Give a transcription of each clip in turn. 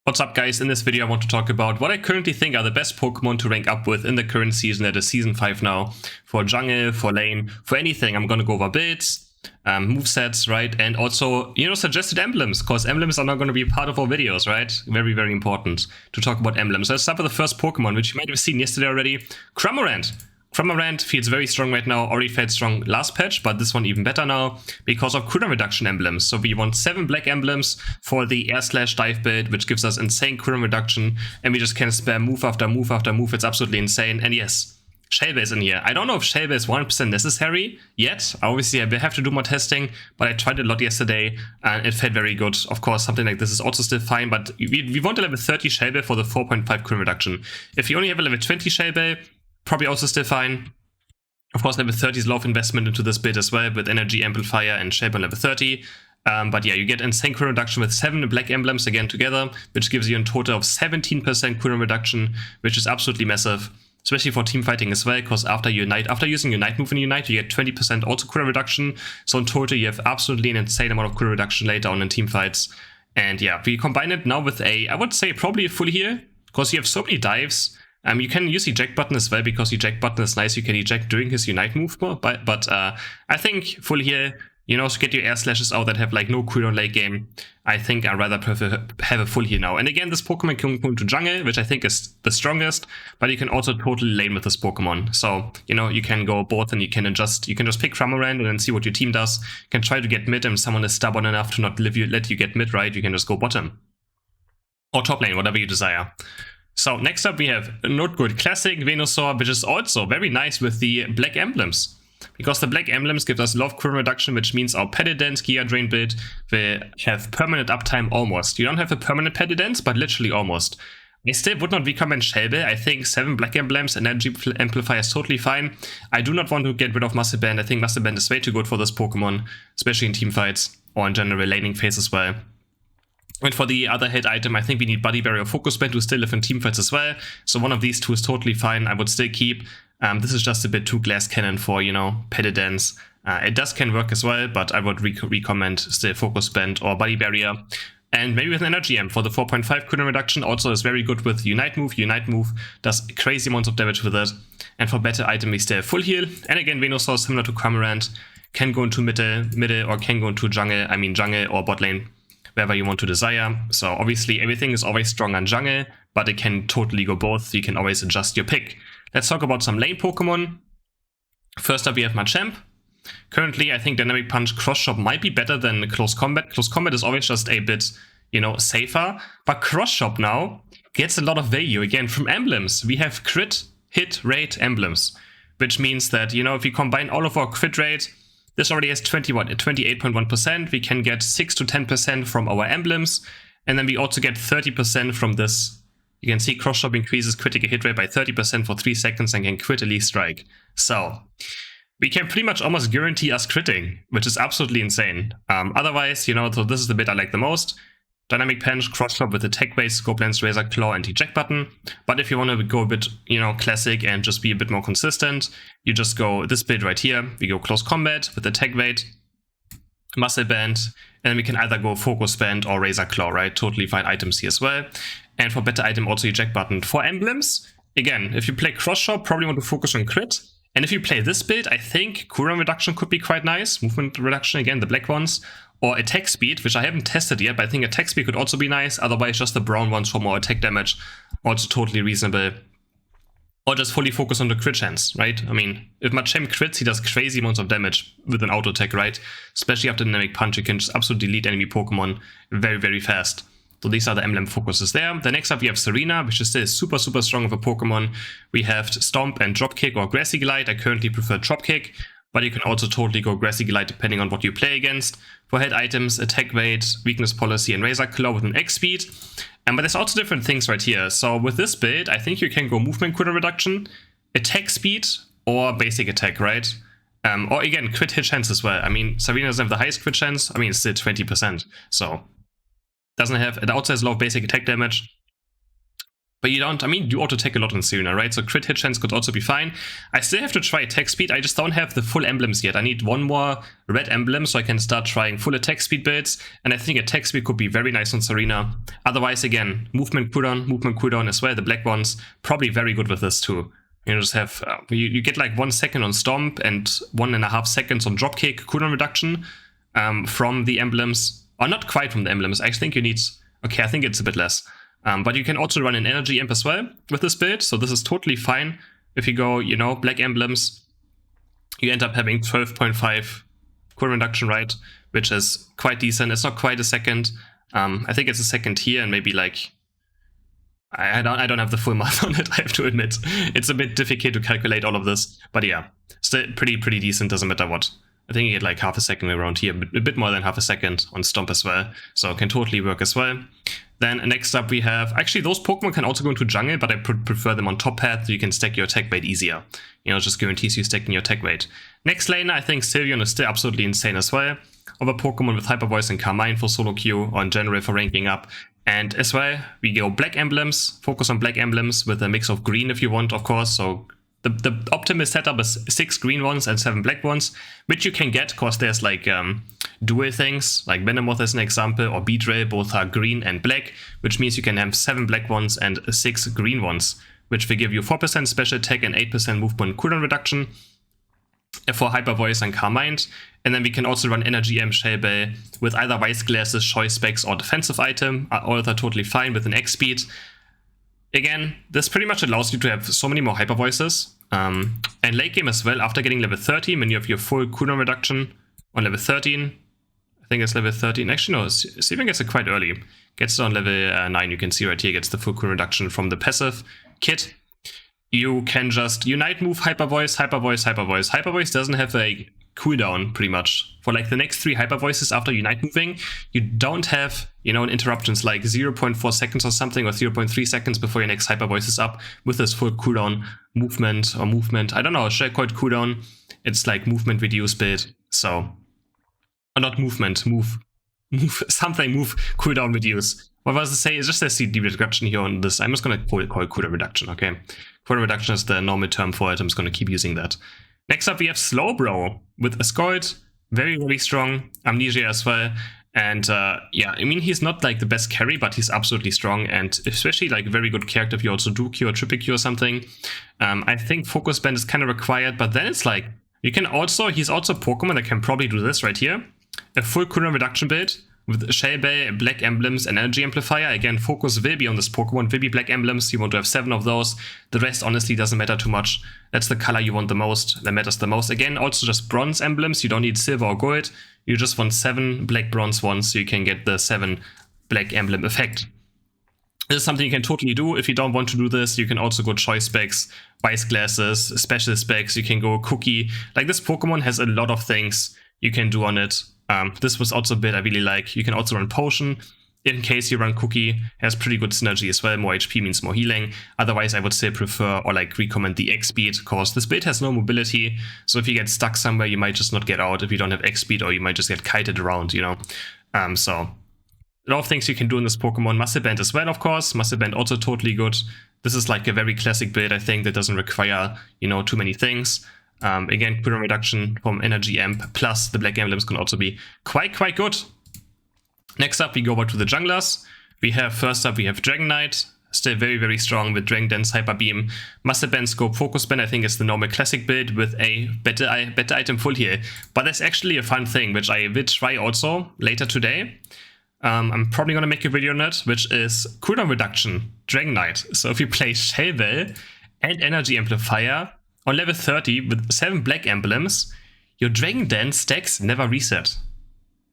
What's up guys, in this video I want to talk about what I currently think are the best Pokemon to rank up with in the current season, that is season 5 now. For jungle, for lane, for anything, I'm gonna go over builds, movesets, right? And also, suggested emblems, because emblems are not gonna be part of our videos, right? Very, very important to talk about emblems. So let's start with the first Pokemon, which you might have seen yesterday already, Cramorant. Cramorant feels very strong right now, already felt strong last patch, but this one even better now because of cooldown reduction emblems. So we want 7 black emblems for the air slash dive build, which gives us insane cooldown reduction, and we just can spam move after move after move. It's absolutely insane. And yes, Shellbell is in here. I don't know if Shellbell is 100% necessary yet. Obviously, I will have to do more testing, but I tried it a lot yesterday and it felt very good. Of course, something like this is also still fine, but we want a level 30 Shellbell for the 4.5 cooldown reduction. If you only have a level 20 Shellbell, probably also still fine. Of course, level 30 is a lot of investment into this build as well, with Energy Amplifier and Shape on level 30. But yeah, you get insane cooldown reduction with 7 black emblems again together, which gives you a total of 17% cooldown reduction, which is absolutely massive, especially for team fighting as well, because after using your Night move in Unite, you get 20% also cooldown reduction. So in total, you have absolutely an insane amount of cooldown reduction later on in team fights. And yeah, we combine it now with I would say probably a full heal, because you have so many dives. You can use eject button as well, because eject button is nice. You can eject during his Unite move, but I think full heal, to get your air slashes out that have like no cooldown late game. I think I rather prefer have a full heal now. And again, this Pokemon can go into jungle, which I think is the strongest, but you can also totally lane with this Pokemon. So, you can go both and you can just pick Cramorant and then see what your team does. You can try to get mid, and someone is stubborn enough to not let you get mid, right? You can just go bottom. Or top lane, whatever you desire. So next up we have Not Good Classic Venusaur, which is also very nice with the black emblems. Because the black emblems give us a lot of cooldown reduction, which means our Pedidance Gear Drain build will have permanent uptime almost. You don't have a permanent Pedidance, but literally almost. I still would not recommend Shellbell. I think 7 black emblems and Energy Amplifier is totally fine. I do not want to get rid of Muscle Band. I think Muscle Band is way too good for this Pokemon, especially in team fights or in general laning phase as well. And for the other hit item, I think we need Body Barrier or Focus Band to still live in teamfights as well. So one of these two is totally fine. I would still keep. This is just a bit too Glass Cannon for, Pedidance. It can work as well, but I would recommend still Focus Band or Body Barrier. And maybe with an Energy Amp for the 4.5 cooldown reduction. Also is very good with Unite Move. Unite Move does crazy amounts of damage with it. And for better item, we still have Full Heal. And again, Venusaur, similar to Cramorant, can go into middle or can go into jungle or bot lane, wherever you want to desire. So obviously everything is always strong on jungle, but it can totally go both. You can always adjust your pick. Let's talk about some lane Pokemon. First up we have Machamp. Currently I think Dynamic Punch Cross Chop might be better than Close Combat. Close Combat is always just a bit, safer. But Cross Chop now gets a lot of value again from emblems. We have crit, hit, rate emblems, which means that, if we combine all of our crit rate, this already has 28.1%. We can get 6 to 10% from our emblems. And then we also get 30% from this. You can see Cross Chop increases critical hit rate by 30% for 3 seconds and can crit Elite Strike. So we can pretty much almost guarantee us critting, which is absolutely insane. Otherwise, so this is the bit I like the most. Dynamic Punch, Cross Chop with Attack Base, Scope Lens, Razor Claw, and Eject Button. But if you want to go a bit, classic and just be a bit more consistent, you just go this build right here. We go Close Combat with Attack Weight, Muscle Band, and then we can either go Focus Band or Razor Claw, right? Totally fine items here as well. And for better item, also Eject Button. For emblems, again, if you play Cross Chop, probably want to focus on crit. And if you play this build, I think cooldown reduction could be quite nice. Movement reduction, again, the black ones. Or attack speed, which I haven't tested yet, but I think attack speed could also be nice. Otherwise, just the brown ones for more attack damage, also totally reasonable. Or just fully focus on the crit chance, right? I mean, if Machamp crits, he does crazy amounts of damage with an auto attack, right? Especially after Dynamic Punch, you can just absolutely delete enemy Pokemon very, very fast. So these are the emblem focuses there. The next up we have Serena, which is still super, super strong of a Pokemon. We have Stomp and Dropkick or Grassy Glide. I currently prefer Dropkick, but you can also totally go Grassy Glide depending on what you play against. For head items, Attack Weight, Weakness Policy, and Razor Claw with an X speed. But there's also different things right here. So with this build, I think you can go Movement cooldown reduction, Attack Speed, or Basic Attack, right? Or again, crit hit chance as well. I mean, Serena doesn't have the highest crit chance. I mean, it's still 20%. So it also has a lot of basic attack damage. But you don't, I mean, you auto-attack a lot on Serena, right? So crit hit chance could also be fine. I still have to try attack speed. I just don't have the full emblems yet. I need one more red emblem so I can start trying full attack speed builds. And I think attack speed could be very nice on Serena. Otherwise, again, movement cooldown as well. The black ones, probably very good with this too. You just have, you get like 1 second on Stomp and 1.5 seconds on Dropkick cooldown reduction from the emblems. Or not quite from the emblems. I think you need, okay, I think it's a bit less. But you can also run an energy imp as well with this build, so this is totally fine. If you go, you know, black emblems, you end up having 12.5 cooldown reduction, right? Which is quite decent. It's not quite a second. I think it's a second here, and maybe like I don't have the full math on it. I have to admit, it's a bit difficult to calculate all of this. But yeah, still pretty decent. Doesn't matter what. I think you get like half a second around here, a bit more than half a second on Stomp as well. So it can totally work as well. Then next up we have, actually those Pokemon can also go into jungle, but I prefer them on top path so you can stack your attack weight easier. You know, it just guarantees you stacking your attack weight. Next laner, I think Sylveon is still absolutely insane as well. Other Pokemon with Hyper Voice and Carmine for solo queue, or in general for ranking up. And as well, we go black emblems, focus on black emblems with a mix of green if you want, of course. So the optimal setup is 6 green ones and 7 black ones, which you can get because there's like dual things, like Venomoth as an example, or Beedrill, both are green and black, which means you can have 7 black ones and 6 green ones, which will give you 4% special attack and 8% movement cooldown reduction for Hyper Voice and Carmine. And then we can also run Energy Amp Shell Bell with either Vice Glasses, Choice Specs, or Defensive Item. All are totally fine with an X speed. Again, this pretty much allows you to have so many more Hyper Voices. And late game as well, after getting level 13, when you have your full cooldown reduction on level 13, I think it's level 13. Actually, no, Sylveon gets it quite early. Gets it on level 9, you can see right here, gets the full cooldown reduction from the passive kit. You can just Unite move, Hyper Voice, Hyper Voice, Hyper Voice. Hyper Voice doesn't have a cooldown, pretty much. For like the next 3 Hyper Voices after Unite moving, you don't have, you know, interruptions like 0.4 seconds or something, or 0.3 seconds before your next Hyper Voice is up with this full cooldown movement, I don't know, should I call it cooldown? It's like movement reduce build, so, or not movement, move cooldown reduce. What was to say is just a CD reduction here on this. I'm just gonna call it cooldown reduction, okay? Cooldown reduction is the normal term for it. I'm just gonna keep using that. Next up we have Slowbro with Assault, very strong, Amnesia as well. And yeah, I mean, he's not like the best carry, but he's absolutely strong, and especially like a very good character if you also do Q or triple Q or something. I think Focus Band is kind of required, but then it's like, you can also, he's also a Pokemon that can probably do this right here. A full cooldown reduction build with Shell Bell, Black Emblems, and Energy Amplifier. Again, focus will be on this Pokemon, will be Black Emblems. You want to have 7 of those. The rest honestly doesn't matter too much. That's the color you want the most, that matters the most. Again, also just bronze emblems. You don't need silver or gold. You just want 7 black bronze ones so you can get the 7 black emblem effect. This is something you can totally do. If you don't want to do this, you can also go Choice Specs, Vice Glasses, Special Specs. You can go Cookie. Like, this Pokemon has a lot of things you can do on it. This was also a bit I really like. You can also run Potion. In case you run Cookie, has pretty good synergy as well. More HP means more healing. Otherwise, I would still prefer or like recommend the X speed, because this build has no mobility. So if you get stuck somewhere, you might just not get out if you don't have X speed, or you might just get kited around, you know. So a lot of things you can do in this Pokemon. Muscle Band as well, of course. Muscle Band also totally good. This is like a very classic build, I think, that doesn't require, you know, too many things. Again, cooldown reduction from Energy Amp, plus the Black Emblems can also be quite good. Next up, we go over to the junglers. First up, we have Dragon Knight, still very strong with Dragon Dance, Hyper Beam, Muscle Band, Scope, Focus Band. I think is the normal classic build with a better item full heal. But there's actually a fun thing, which I will try also later today. I'm probably going to make a video on it, which is cooldown reduction, Dragon Knight. So if you play Shell Bell and Energy Amplifier on level 30 with 7 Black Emblems, your Dragon Dance stacks never reset.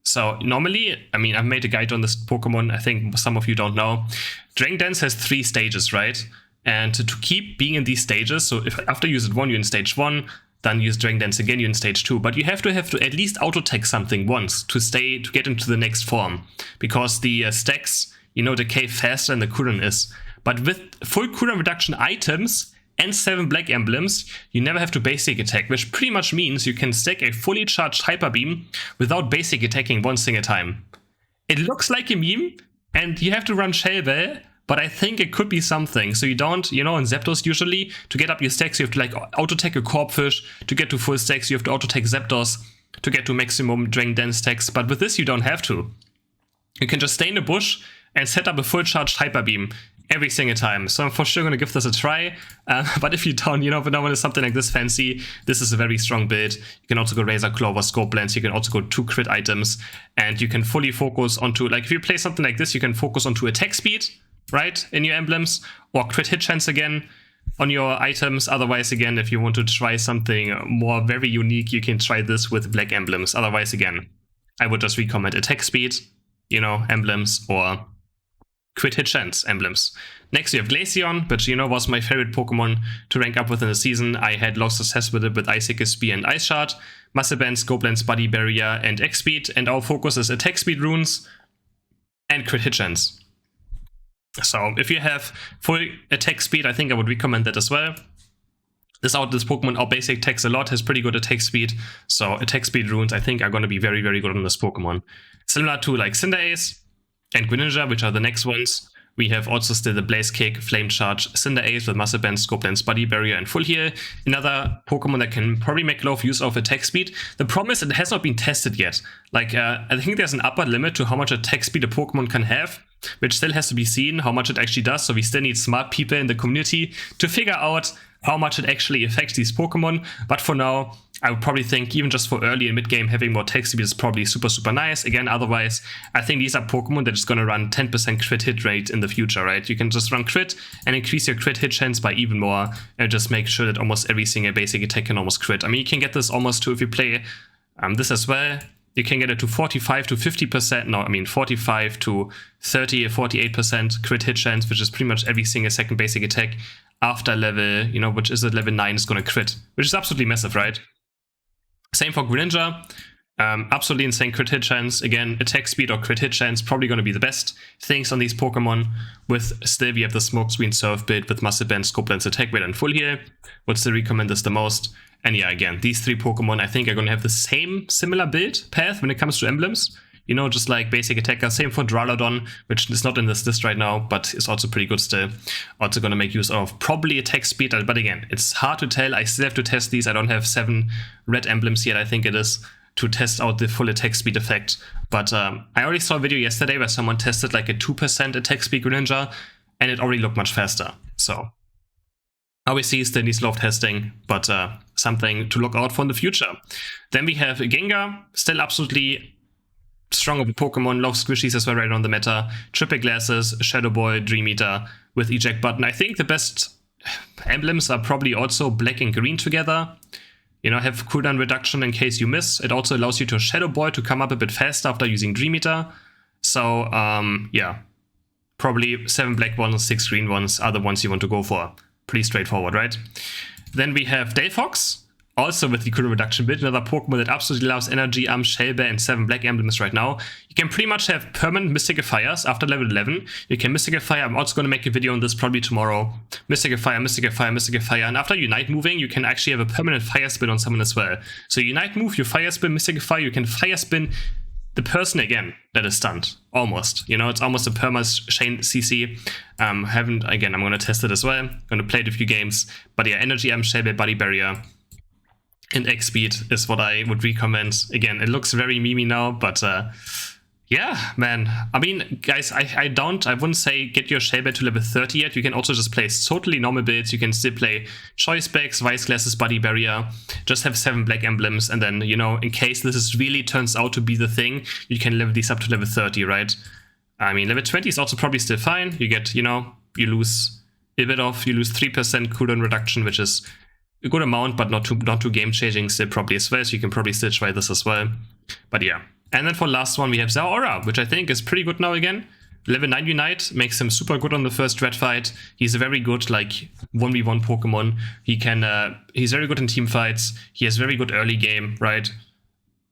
So normally, I mean, I've made a guide on this Pokemon, I think some of you don't know. Dragon Dance has 3 stages, right? And to keep being in these stages, so if after you use it 1, you're in stage 1, then use Dragon Dance again, you're in stage 2. But you have to at least auto-tech something once to get into the next form. Because the stacks, you know, decay faster than the cooldown is. But with full cooldown reduction items and 7 Black Emblems, you never have to basic attack, which pretty much means you can stack a fully charged Hyper Beam without basic attacking one single time. It looks like a meme, and you have to run Shell Bell, but I think it could be something. So you don't, in Zapdos usually, to get up your stacks, you have to like auto-tech a Corpfish. To get to full stacks, you have to auto-tech Zapdos to get to maximum Dragon Dance stacks. But with this, you don't have to. You can just stay in the bush and set up a full charged Hyper Beam every single time. So I'm for sure going to give this a try. But if you don't, if you don't want something like this fancy, this is a very strong build. You can also go Razor Claw or Scope Lens. You can also go 2 crit items. And you can fully focus onto, like if you play something like this, you can focus onto attack speed, right, in your emblems, or crit hit chance again on your items. Otherwise, again, if you want to try something more very unique, you can try this with black emblems. Otherwise, again, I would just recommend attack speed, emblems, or crit hit chance emblems. Next, you have Glaceon, which, was my favorite Pokemon to rank up within the season. I had lots of success with it with Icicle Spear and Ice Shard, Muscle Band, Scope Lens, Body Barrier, and X Speed. And our focus is attack speed runes and crit hit chance. So if you have full attack speed, I think I would recommend that as well. This Pokemon, our basic attacks a lot, has pretty good attack speed. So attack speed runes, I think, are going to be very, very good on this Pokemon. Similar to like Cinderace and Greninja, which are the next ones. We have also still the Blaze Kick, Flame Charge, Cinderace with Muscle Band, Scope Lens, Body Barrier, and Full Heal. Another Pokemon that can probably make a lot of use of attack speed. The problem is it has not been tested yet. Like, I think there's an upper limit to how much attack speed a Pokemon can have, which still has to be seen how much it actually does. So we still need smart people in the community to figure out how much it actually affects these Pokemon. But for now, I would probably think even just for early and mid-game, having more attack speed is probably super, super nice. Again, otherwise, I think these are Pokemon that is going to run 10% crit hit rate in the future, right? You can just run crit and increase your crit hit chance by even more, and just make sure that almost every single basic attack can almost crit. I mean, you can get this almost to, if you play this as well, you can get it to 45 to 50%, no, I mean 45 to 30 or 48% crit hit chance, which is pretty much every single second basic attack after level, which is at level 9 is going to crit, which is absolutely massive, right? Same for Greninja, absolutely insane crit hit chance. Again, attack speed or crit hit chance probably going to be the best things on these Pokemon. With still, we have the Smokescreen Surf build with Muscle Band, Scope Lens, Attack Weight, and Full Heal. Would still recommend this the most. And yeah, again, these 3 Pokemon I think are going to have the same similar build path when it comes to emblems. Just like basic attacker. Same for Duraludon, which is not in this list right now, but is also pretty good still. Also going to make use of probably attack speed, but again, it's hard to tell. I still have to test these. I don't have 7 red emblems yet, I think it is, to test out the full attack speed effect. But I already saw a video yesterday where someone tested like a 2% attack speed Greninja, and it already looked much faster. So obviously still needs a lot of testing, but something to look out for in the future. Then we have Gengar, still absolutely strong of a Pokemon, love squishies as well right on the meta. Triple Glasses, Shadow Ball, Dream Eater with eject button. I think the best emblems are probably also black and green together. Have cooldown reduction in case you miss. It also allows you to Shadow Ball to come up a bit faster after using Dream Eater. So yeah, probably 7 black ones, 6 green ones are the ones you want to go for. Pretty straightforward, right? Then we have Delphox, also with the cooldown reduction build, another Pokemon that absolutely loves Energy Arm, Shell Bear, and 7 black emblems right now. You can pretty much have permanent Mystical Fires after level 11. You can Mystical Fire, I'm also going to make a video on this probably tomorrow. Mystical Fire, Mystical Fire, Mystical Fire, and after Unite moving, you can actually have a permanent Fire Spin on someone as well. So Unite move, you Fire Spin, Mystical Fire, you can Fire Spin the person again that is stunned, almost. It's almost a perma chain CC. I'm going to test it as well. I'm going to play it a few games. But yeah, Energy Arm, Shell Bear, Body Barrier, and X Speed is what I would recommend. Again, it looks very memey now, but yeah, man. I mean, guys, I wouldn't say get your Shell Bear to level 30 yet. You can also just play totally normal builds. You can still play Choice Specs, Vice Glasses, Body Barrier, just have 7 black emblems, and then, in case this really turns out to be the thing, you can level these up to level 30, right? I mean, level 20 is also probably still fine. You get, you lose a bit off, you lose 3% cooldown reduction, which is a good amount, but not too game-changing still probably as well, so you can probably still try this as well. But yeah. And then for last one, we have Zeraora, which I think is pretty good now again. Level 9 Unite makes him super good on the first Dread fight. He's a very good, 1v1 Pokemon. He's very good in team fights. He has very good early game, right?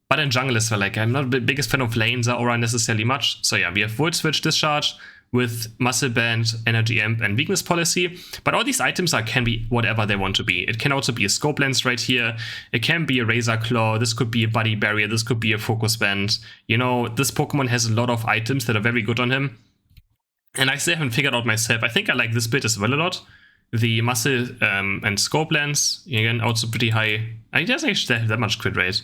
But in jungle as well, I'm not the biggest fan of lane Zeraora necessarily much. So yeah, we have Volt Switch, Discharge, with Muscle Band, Energy Amp, and Weakness Policy. But all these items can be whatever they want to be. It can also be a Scope Lens right here. It can be a Razor Claw. This could be a Body Barrier. This could be a Focus Band. This Pokemon has a lot of items that are very good on him. And I still haven't figured out myself. I think I like this build as well a lot. The muscle and scope lens, again, also pretty high. I doesn't actually have that much crit rate.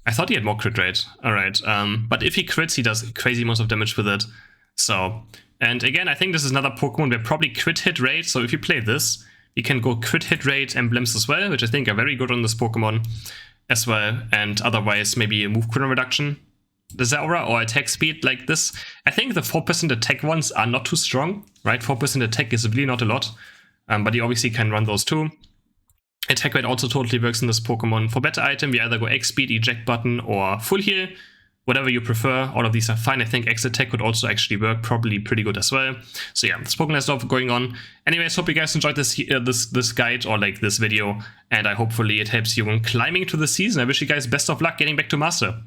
I thought he had more crit rate. Alright, but if he crits, he does crazy amounts of damage with it. So, and again, I think this is another Pokemon where probably crit hit rate. So if you play this, you can go crit hit rate emblems as well, which I think are very good on this Pokemon as well. And otherwise, maybe a move cooldown reduction. The Zaura or attack speed like this. I think the 4% attack ones are not too strong, right? 4% attack is really not a lot, but you obviously can run those too. Attack rate also totally works in this Pokemon. For better item, we either go X speed, eject button, or full heal. Whatever you prefer, all of these are fine. I think X attack would also actually work, probably pretty good as well. So yeah, this Pokemon has a lot going on. Anyways, hope you guys enjoyed this this guide or like this video, and hopefully it helps you when climbing to the season. I wish you guys best of luck getting back to Master.